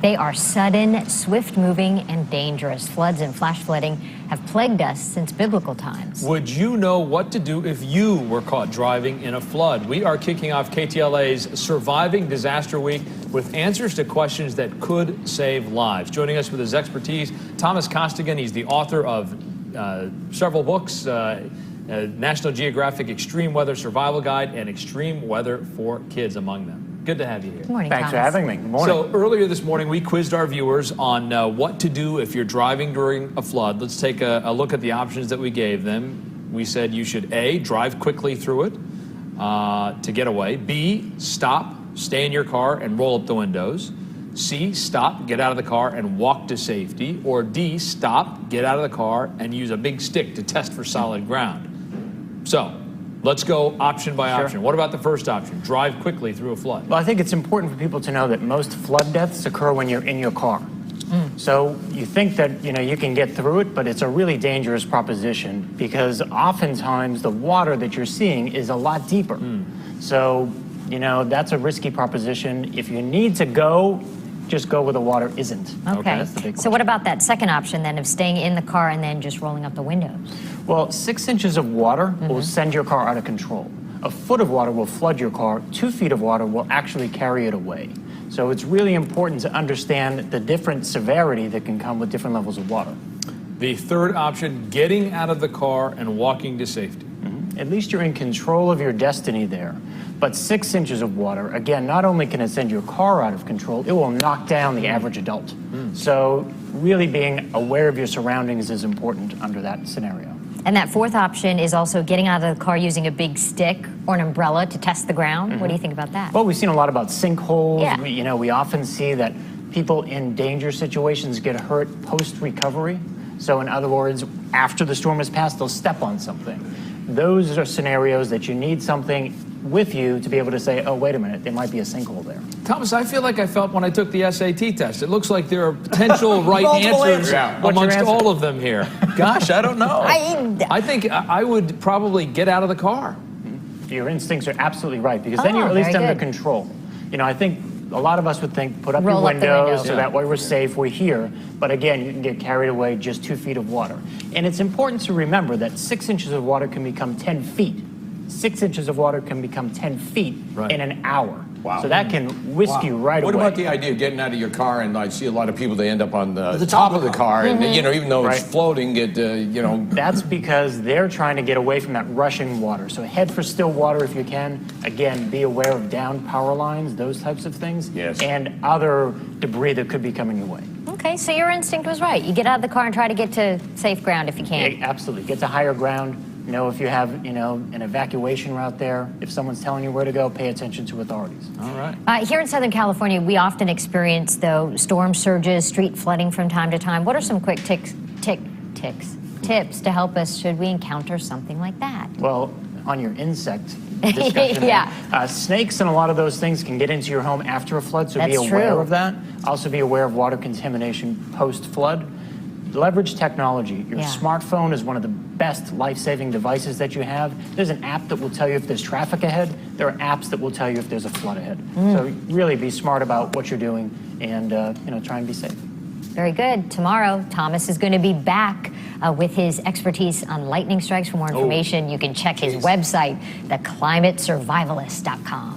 They are sudden, swift-moving, and dangerous. Floods and flash flooding have plagued us since biblical times. Would you know what to do if you were caught driving in a flood? We are kicking off KTLA's Surviving Disaster Week with answers to questions that could save lives. Joining us with his expertise, Thomas Kostigen. He's the author of several books, National Geographic Extreme Weather Survival Guide and Extreme Weather for Kids among them. Good to have you here. Good morning, Thanks Thomas. for having me. Good morning. So earlier this morning, we quizzed our viewers on what to do if you're driving during a flood. Let's take a look at the options that we gave them. We said you should A, drive quickly through it to get away. B, stop, stay in your car and roll up the windows. C, stop, get out of the car and walk to safety. Or D, stop, get out of the car and use a big stick to test for solid ground. So let's go option by option. What about the first option? Drive quickly through a flood. Well, I think it's important for people to know that most flood deaths occur when you're in your car. So you think that you can get through it, but it's a really dangerous proposition because oftentimes the water that you're seeing is a lot deeper. So that's a risky proposition. If you need to go, just go where the water isn't. Okay. That's the big So what about that second option then of staying in the car and then just rolling up the windows? Well, 6 inches of water will send your car out of control. A foot of water will flood your car. 2 feet of water will actually carry it away. So it's really important to understand the different severity that can come with different levels of water. The third option, getting out of the car and walking to safety. At least you're in control of your destiny there. But 6 inches of water, again, not only can it send your car out of control, it will knock down the average adult. So really being aware of your surroundings is important under that scenario. And that fourth option is also getting out of the car using a big stick or an umbrella to test the ground. What do you think about that? Well, we've seen a lot about sinkholes. Yeah. We often see that people in danger situations get hurt post-recovery. So in other words, after the storm has passed, they'll step on something. Those are scenarios that you need something with you to be able to say, oh, wait a minute, there might be a sinkhole there. Thomas, I feel like I felt when I took the SAT test. It looks like there are potential right answers amongst all of them here. Gosh, I don't know. I think I would probably get out of the car. Your instincts are absolutely right, because then you're at least under control. I think a lot of us would think, put up your windows so that way we're safe, we're here. But again, you can get carried away just 2 feet of water. And it's important to remember that 6 inches of water can become 10 feet. 6 inches of water can become 10 feet in an hour. Wow. So that can whisk you right away. What about the idea of getting out of your car? And I see a lot of people, they end up on the top of the car, and even though it's floating, That's because they're trying to get away from that rushing water. So head for still water if you can. Again, be aware of downed power lines, those types of things, and other debris that could be coming your way. Okay, so your instinct was right. You get out of the car and try to get to safe ground if you can. Yeah, absolutely. Get to higher ground. If you have, an evacuation route there, if someone's telling you where to go, pay attention to authorities. All right. Here in Southern California, we often experience, though, storm surges, street flooding from time to time. What are some quick tips to help us should we encounter something like that? Well, on your insect discussion, snakes and a lot of those things can get into your home after a flood, so be aware of that. Also be aware of water contamination post-flood. Leverage technology. Your smartphone is one of the best life-saving devices that you have. There's an app that will tell you if there's traffic ahead. There are apps that will tell you if there's a flood ahead. So really be smart about what you're doing and try and be safe. Very good. Tomorrow, Thomas is going to be back with his expertise on lightning strikes. For more information, you can check his website, theclimatesurvivalist.com.